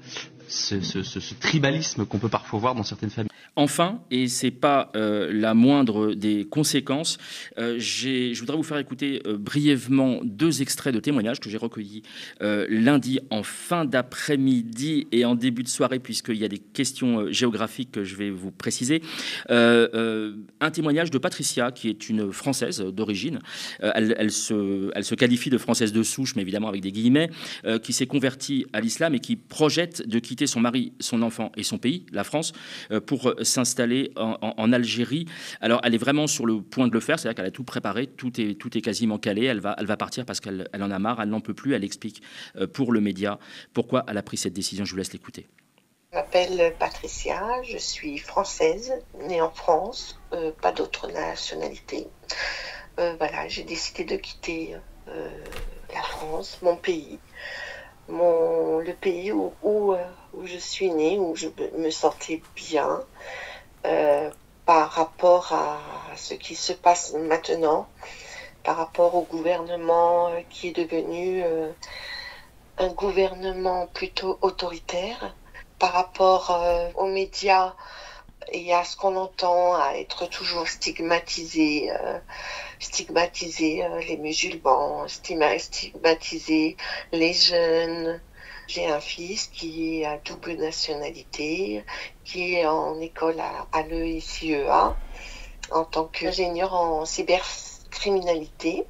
ce tribalisme qu'on peut parfois voir dans certaines familles. Enfin, et c'est pas la moindre des conséquences, je voudrais vous faire écouter brièvement 2 extraits de témoignages que j'ai recueillis lundi en fin d'après-midi et en début de soirée, puisqu'il y a des questions géographiques que je vais vous préciser. Un témoignage de Patricia, qui est une Française d'origine. Elle se qualifie de Française de souche, mais évidemment avec des guillemets, qui s'est convertie à l'islam et qui projette de quitter son mari, son enfant et son pays, la France, pour s'installer en Algérie. Alors, elle est vraiment sur le point de le faire, c'est-à-dire qu'elle a tout préparé, tout est quasiment calé. Elle va partir parce qu'elle en a marre, elle n'en peut plus. Elle explique pour le média pourquoi elle a pris cette décision. Je vous laisse l'écouter. Je m'appelle Patricia, je suis française, née en France, pas d'autre nationalité. Voilà, j'ai décidé de quitter la France, mon pays. Le pays où je suis née, où je me sentais bien par rapport à ce qui se passe maintenant, par rapport au gouvernement qui est devenu un gouvernement plutôt autoritaire, par rapport aux médias et à ce qu'on entend, à être toujours stigmatisé les musulmans, stigmatiser les jeunes. J'ai un fils qui a double nationalité, qui est en école à l'EICEA en tant qu'ingénieur en cybercriminalité.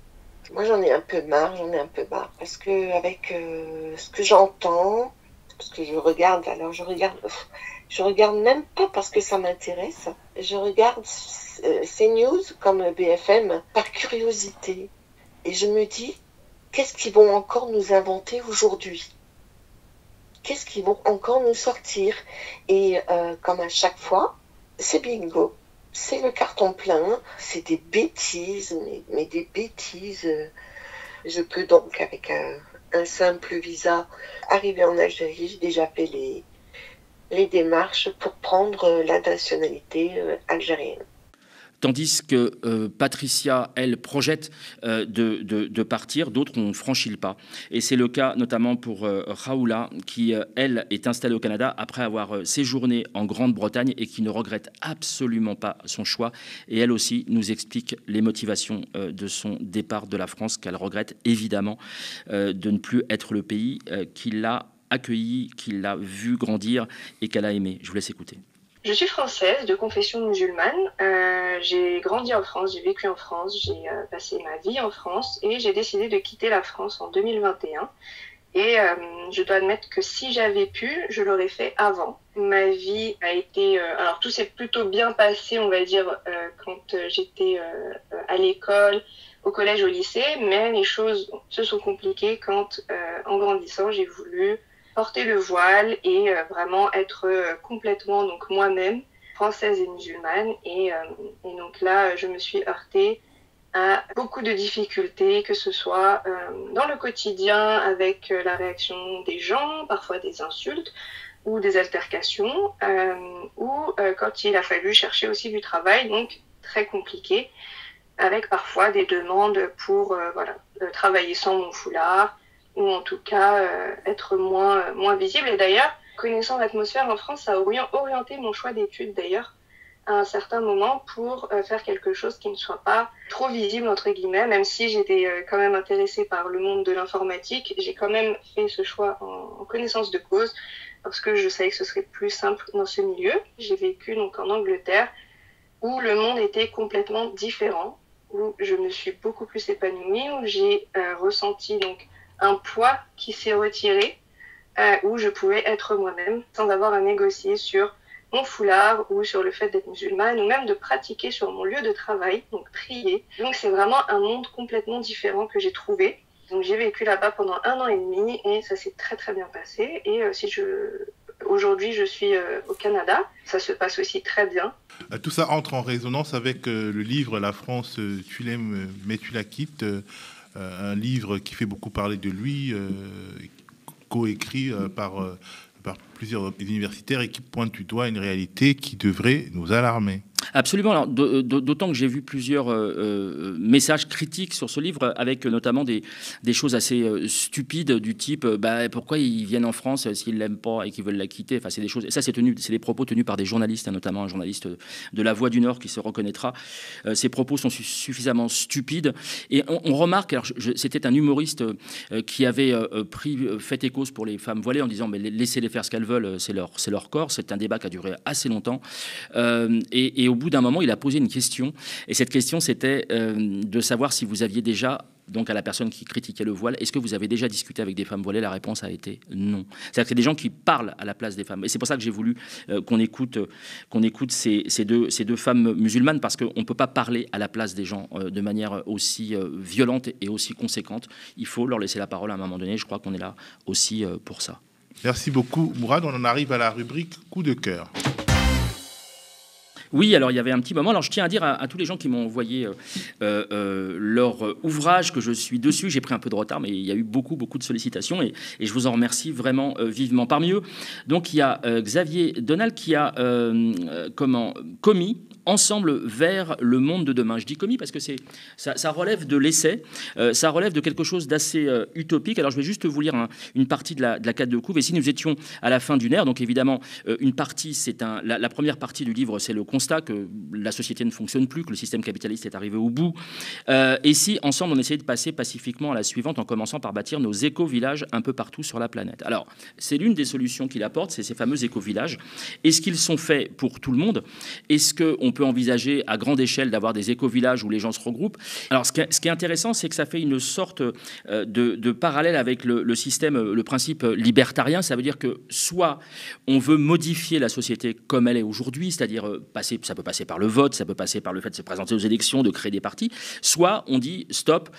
Moi, j'en ai un peu marre parce que avec ce que j'entends, ce que je regarde, je regarde même pas parce que ça m'intéresse. Je regarde ces news comme BFM par curiosité. Et je me dis, qu'est-ce qu'ils vont encore nous inventer aujourd'hui ? Qu'est-ce qu'ils vont encore nous sortir ? Et comme à chaque fois, c'est bingo. C'est le carton plein. C'est des bêtises, mais des bêtises. Je peux donc, avec un simple visa, arriver en Algérie. J'ai déjà fait les démarches pour prendre la nationalité algérienne. Tandis que Patricia, elle, projette de partir, d'autres ont franchi le pas. Et c'est le cas notamment pour Raoula, qui, elle, est installée au Canada après avoir séjourné en Grande-Bretagne et qui ne regrette absolument pas son choix. Et elle aussi nous explique les motivations de son départ de la France, qu'elle regrette évidemment de ne plus être le pays qui l'a accueilli, qui l'a vu grandir et qu'elle a aimé. Je vous laisse écouter. Je suis française de confession musulmane. J'ai grandi en France, j'ai vécu en France, j'ai passé ma vie en France et j'ai décidé de quitter la France en 2021. Et je dois admettre que si j'avais pu, je l'aurais fait avant. Ma vie a été... alors tout s'est plutôt bien passé, on va dire, quand j'étais à l'école, au collège, au lycée, mais les choses se sont compliquées quand, en grandissant, j'ai voulu porter le voile et vraiment être complètement donc moi-même, française et musulmane. Et donc là, je me suis heurtée à beaucoup de difficultés, que ce soit dans le quotidien avec la réaction des gens, parfois des insultes ou des altercations, ou quand il a fallu chercher aussi du travail, donc très compliqué, avec parfois des demandes pour travailler sans mon foulard, ou en tout cas être moins visible. Et d'ailleurs, connaissant l'atmosphère en France, ça a orienté mon choix d'études d'ailleurs à un certain moment pour faire quelque chose qui ne soit pas trop visible, entre guillemets, même si j'étais quand même intéressée par le monde de l'informatique, j'ai quand même fait ce choix en connaissance de cause, parce que je savais que ce serait plus simple dans ce milieu. J'ai vécu donc en Angleterre, où le monde était complètement différent, où je me suis beaucoup plus épanouie, où j'ai ressenti donc un poids qui s'est retiré, où je pouvais être moi-même sans avoir à négocier sur mon foulard ou sur le fait d'être musulmane ou même de pratiquer sur mon lieu de travail, donc prier. Donc c'est vraiment un monde complètement différent que j'ai trouvé. Donc j'ai vécu là-bas pendant 1 an et demi et ça s'est très très bien passé. Et aujourd'hui je suis au Canada, ça se passe aussi très bien. Tout ça entre en résonance avec le livre La France, tu l'aimes mais tu la quittes, un livre qui fait beaucoup parler de lui, coécrit par plusieurs universitaires et qui pointe du doigt une réalité qui devrait nous alarmer. Absolument. Alors, d'autant que j'ai vu plusieurs messages critiques sur ce livre, avec notamment des choses assez stupides du type pourquoi ils viennent en France s'ils l'aiment pas et qu'ils veulent la quitter. Enfin, c'est des choses. Et ça, c'est des propos tenus par des journalistes, notamment un journaliste de La Voix du Nord qui se reconnaîtra. Ces propos sont suffisamment stupides. Et on remarque. Alors, c'était un humoriste qui avait fait et cause pour les femmes voilées en disant mais laissez-les faire ce qu'elles veulent, c'est leur corps. C'est un débat qui a duré assez longtemps. Et au bout d'un moment, il a posé une question. Et cette question, c'était de savoir si vous aviez déjà, donc à la personne qui critiquait le voile, est-ce que vous avez déjà discuté avec des femmes voilées? La réponse a été non. C'est-à-dire que c'est des gens qui parlent à la place des femmes. Et c'est pour ça que j'ai voulu qu'on écoute ces deux femmes musulmanes, parce qu'on ne peut pas parler à la place des gens de manière aussi violente et aussi conséquente. Il faut leur laisser la parole à un moment donné. Je crois qu'on est là aussi pour ça. Merci beaucoup, Mourad. On en arrive à la rubrique coup de cœur. Oui, alors il y avait un petit moment. Alors je tiens à dire à tous les gens qui m'ont envoyé leur ouvrage, que je suis dessus. J'ai pris un peu de retard, mais il y a eu beaucoup de sollicitations et je vous en remercie vraiment vivement. Parmi eux, donc il y a Xavier Donald qui a commis Ensemble vers le monde de demain. Je dis commis parce que ça relève de l'essai, ça relève de quelque chose d'assez utopique. Alors je vais juste vous lire une partie de la quête de couve. Et si nous étions à la fin d'une ère, donc évidemment une partie, la première partie du livre, c'est le constat que la société ne fonctionne plus, que le système capitaliste est arrivé au bout. Et si ensemble on essayait de passer pacifiquement à la suivante en commençant par bâtir nos éco-villages un peu partout sur la planète. Alors c'est l'une des solutions qu'il apporte, c'est ces fameux éco-villages. Est-ce qu'ils sont faits pour tout le monde? Est-ce qu'on peut envisager à grande échelle d'avoir des éco-villages où les gens se regroupent? Alors, ce qui est intéressant, c'est que ça fait une sorte de parallèle avec le système, le principe libertarien. Ça veut dire que soit on veut modifier la société comme elle est aujourd'hui, c'est-à-dire ça peut passer par le vote, ça peut passer par le fait de se présenter aux élections, de créer des partis, soit on dit stop,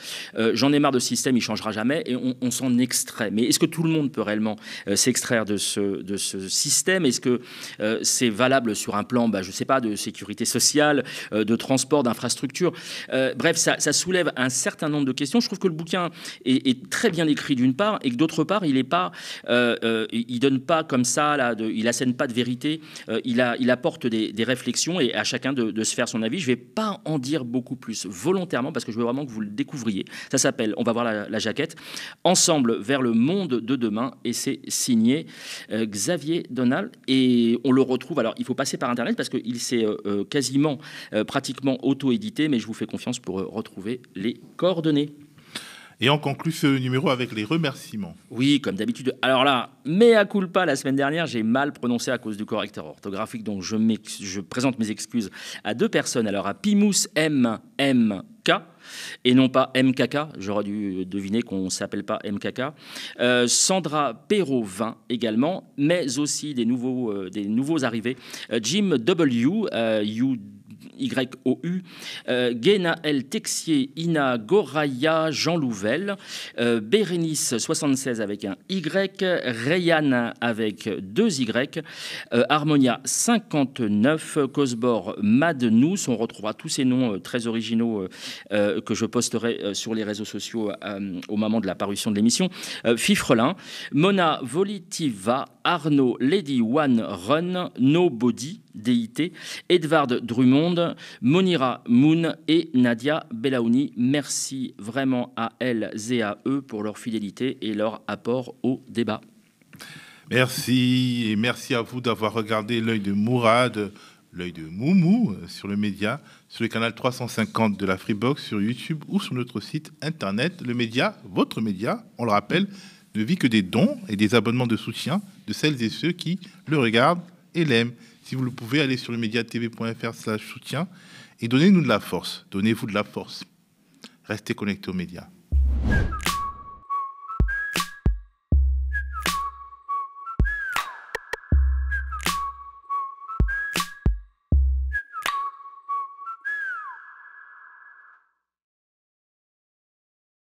j'en ai marre de ce système, il ne changera jamais, et on s'en extrait. Mais est-ce que tout le monde peut réellement s'extraire de ce système? Est-ce que c'est valable sur un plan, je ne sais pas, de sécurité sociale, de transport, d'infrastructure? Bref, ça soulève un certain nombre de questions. Je trouve que le bouquin est très bien écrit d'une part, et que d'autre part, il donne pas comme ça, il assène pas de vérité, il apporte des réflexions et à chacun de se faire son avis. Je vais pas en dire beaucoup plus volontairement parce que je veux vraiment que vous le découvriez. Ça s'appelle, on va voir la jaquette, Ensemble vers le monde de demain, et c'est signé Xavier Donald, et on le retrouve, alors il faut passer par internet parce qu'il s'est pratiquement auto-édité, mais je vous fais confiance pour retrouver les coordonnées. Et on conclut ce numéro avec les remerciements. Oui, comme d'habitude. Alors là, mea culpa, la semaine dernière, j'ai mal prononcé à cause du correcteur orthographique, donc je présente mes excuses à 2 personnes. Alors à Pimous MMK, et non pas MKK, j'aurais dû deviner qu'on ne s'appelle pas MKK. Sandra Perrault-20 également, mais aussi des nouveaux arrivés. Jim W, YOU, Genaël Texier, Ina Goraya, Jean Louvel, Bérénice 76 avec un Y, Rayanne avec 2 Y, Harmonia 59, Cosbor Madnous, on retrouvera tous ces noms très originaux que je posterai sur les réseaux sociaux au moment de la parution de l'émission. Fifrelin, Mona Volitiva, Arnaud Lady One Run, Nobody, DIT, Edvard Drummond, Monira Moon et Nadia Belaouni. Merci vraiment à elles et à eux pour leur fidélité et leur apport au débat. Merci, et merci à vous d'avoir regardé l'œil de Mourad, l'œil de Moumou sur le média, sur le canal 350 de la Freebox, sur YouTube ou sur notre site internet. Le média, votre média, on le rappelle, ne vit que des dons et des abonnements de soutien de celles et ceux qui le regardent et l'aiment. Si vous le pouvez, allez sur le mediatv.fr/soutien et donnez-nous de la force. Donnez-vous de la force. Restez connectés aux médias.